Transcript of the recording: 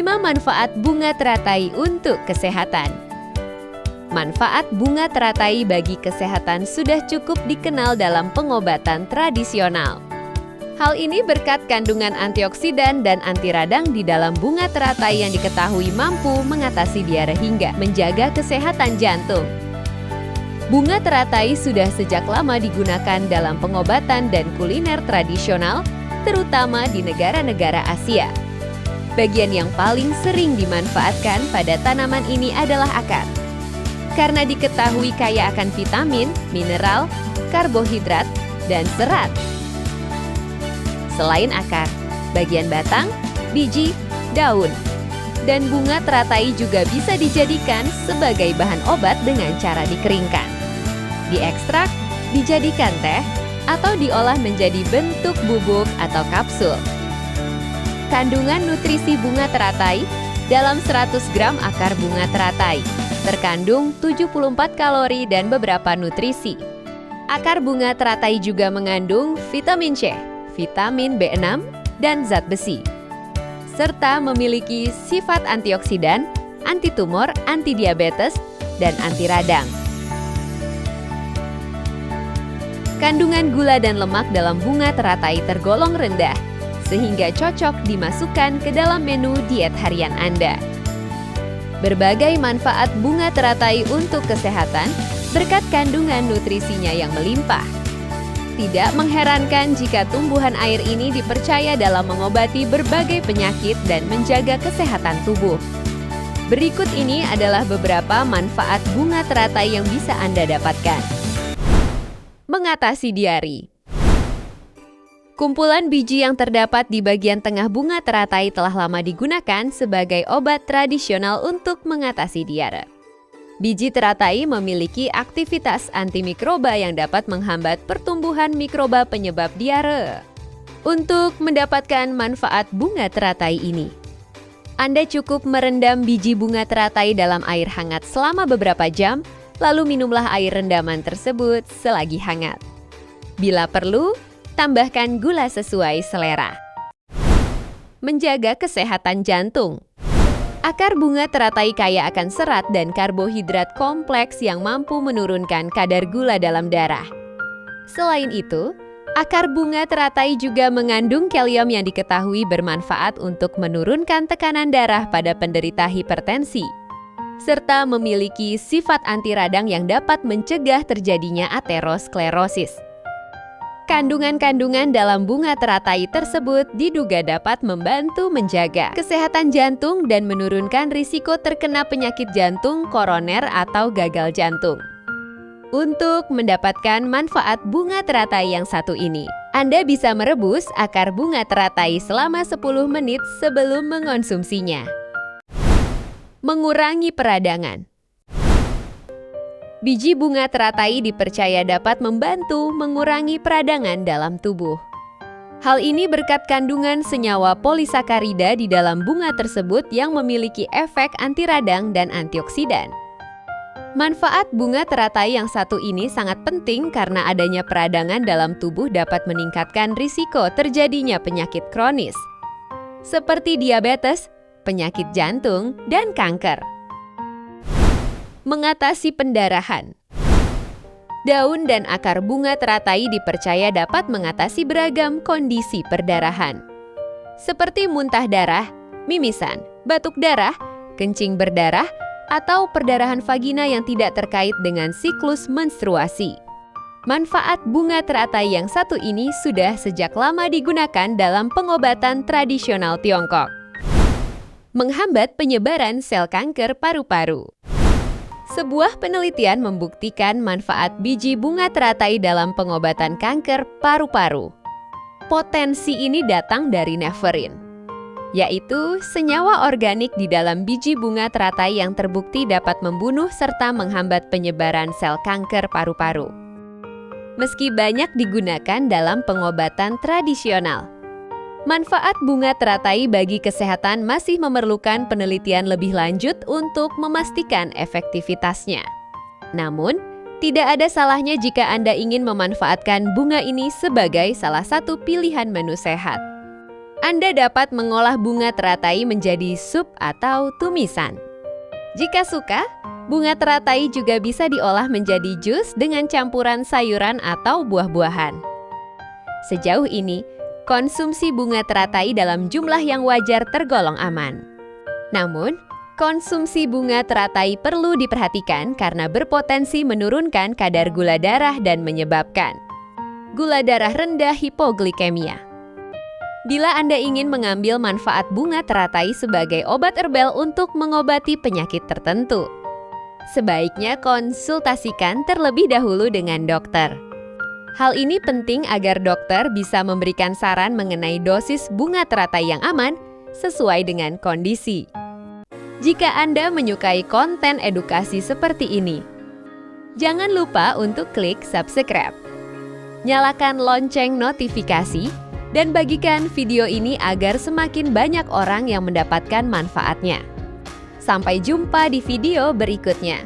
5 manfaat bunga teratai untuk kesehatan. Manfaat bunga teratai bagi kesehatan sudah cukup dikenal dalam pengobatan tradisional. Hal ini berkat kandungan antioksidan dan anti radang di dalam bunga teratai yang diketahui mampu mengatasi diare hingga menjaga kesehatan jantung. Bunga teratai sudah sejak lama digunakan dalam pengobatan dan kuliner tradisional, terutama di negara-negara Asia. Bagian yang paling sering dimanfaatkan pada tanaman ini adalah akar. Karena diketahui kaya akan vitamin, mineral, karbohidrat, dan serat. Selain akar, bagian batang, biji, daun, dan bunga teratai juga bisa dijadikan sebagai bahan obat dengan cara dikeringkan, diekstrak, dijadikan teh, atau diolah menjadi bentuk bubuk atau kapsul. Kandungan nutrisi bunga teratai dalam 100 gram akar bunga teratai terkandung 74 kalori dan beberapa nutrisi. Akar bunga teratai juga mengandung vitamin C, vitamin B6, dan zat besi, serta memiliki sifat antioksidan, anti tumor, anti diabetes, dan anti radang. Kandungan gula dan lemak dalam bunga teratai tergolong rendah, sehingga cocok dimasukkan ke dalam menu diet harian Anda. Berbagai manfaat bunga teratai untuk kesehatan berkat kandungan nutrisinya yang melimpah. Tidak mengherankan jika tumbuhan air ini dipercaya dalam mengobati berbagai penyakit dan menjaga kesehatan tubuh. Berikut ini adalah beberapa manfaat bunga teratai yang bisa Anda dapatkan. Mengatasi diare. Kumpulan biji yang terdapat di bagian tengah bunga teratai telah lama digunakan sebagai obat tradisional untuk mengatasi diare. Biji teratai memiliki aktivitas antimikroba yang dapat menghambat pertumbuhan mikroba penyebab diare. Untuk mendapatkan manfaat bunga teratai ini, Anda cukup merendam biji bunga teratai dalam air hangat selama beberapa jam, lalu minumlah air rendaman tersebut selagi hangat. Bila perlu, tambahkan gula sesuai selera. Menjaga kesehatan jantung. Akar bunga teratai kaya akan serat dan karbohidrat kompleks yang mampu menurunkan kadar gula dalam darah. Selain itu, akar bunga teratai juga mengandung kalium yang diketahui bermanfaat untuk menurunkan tekanan darah pada penderita hipertensi, serta memiliki sifat anti radang yang dapat mencegah terjadinya aterosklerosis. Kandungan-kandungan dalam bunga teratai tersebut diduga dapat membantu menjaga kesehatan jantung dan menurunkan risiko terkena penyakit jantung koroner atau gagal jantung. Untuk mendapatkan manfaat bunga teratai yang satu ini, Anda bisa merebus akar bunga teratai selama 10 menit sebelum mengonsumsinya. Mengurangi peradangan. Biji bunga teratai dipercaya dapat membantu mengurangi peradangan dalam tubuh. Hal ini berkat kandungan senyawa polisakarida di dalam bunga tersebut yang memiliki efek anti radang dan antioksidan. Manfaat bunga teratai yang satu ini sangat penting karena adanya peradangan dalam tubuh dapat meningkatkan risiko terjadinya penyakit kronis, seperti diabetes, penyakit jantung, dan kanker. Mengatasi pendarahan. Daun dan akar bunga teratai dipercaya dapat mengatasi beragam kondisi perdarahan, seperti muntah darah, mimisan, batuk darah, kencing berdarah, atau perdarahan vagina yang tidak terkait dengan siklus menstruasi. Manfaat bunga teratai yang satu ini sudah sejak lama digunakan dalam pengobatan tradisional Tiongkok. Menghambat penyebaran sel kanker paru-paru. Sebuah penelitian membuktikan manfaat biji bunga teratai dalam pengobatan kanker paru-paru. Potensi ini datang dari neferin, yaitu senyawa organik di dalam biji bunga teratai yang terbukti dapat membunuh serta menghambat penyebaran sel kanker paru-paru. Meski banyak digunakan dalam pengobatan tradisional, manfaat bunga teratai bagi kesehatan masih memerlukan penelitian lebih lanjut untuk memastikan efektivitasnya. Namun, tidak ada salahnya jika Anda ingin memanfaatkan bunga ini sebagai salah satu pilihan menu sehat. Anda dapat mengolah bunga teratai menjadi sup atau tumisan. Jika suka, bunga teratai juga bisa diolah menjadi jus dengan campuran sayuran atau buah-buahan. Sejauh ini, konsumsi bunga teratai dalam jumlah yang wajar tergolong aman. Namun, konsumsi bunga teratai perlu diperhatikan karena berpotensi menurunkan kadar gula darah dan menyebabkan gula darah rendah hipoglikemia. Bila Anda ingin mengambil manfaat bunga teratai sebagai obat herbal untuk mengobati penyakit tertentu, sebaiknya konsultasikan terlebih dahulu dengan dokter. Hal ini penting agar dokter bisa memberikan saran mengenai dosis bunga teratai yang aman sesuai dengan kondisi. Jika Anda menyukai konten edukasi seperti ini, jangan lupa untuk klik subscribe. Nyalakan lonceng notifikasi dan bagikan video ini agar semakin banyak orang yang mendapatkan manfaatnya. Sampai jumpa di video berikutnya.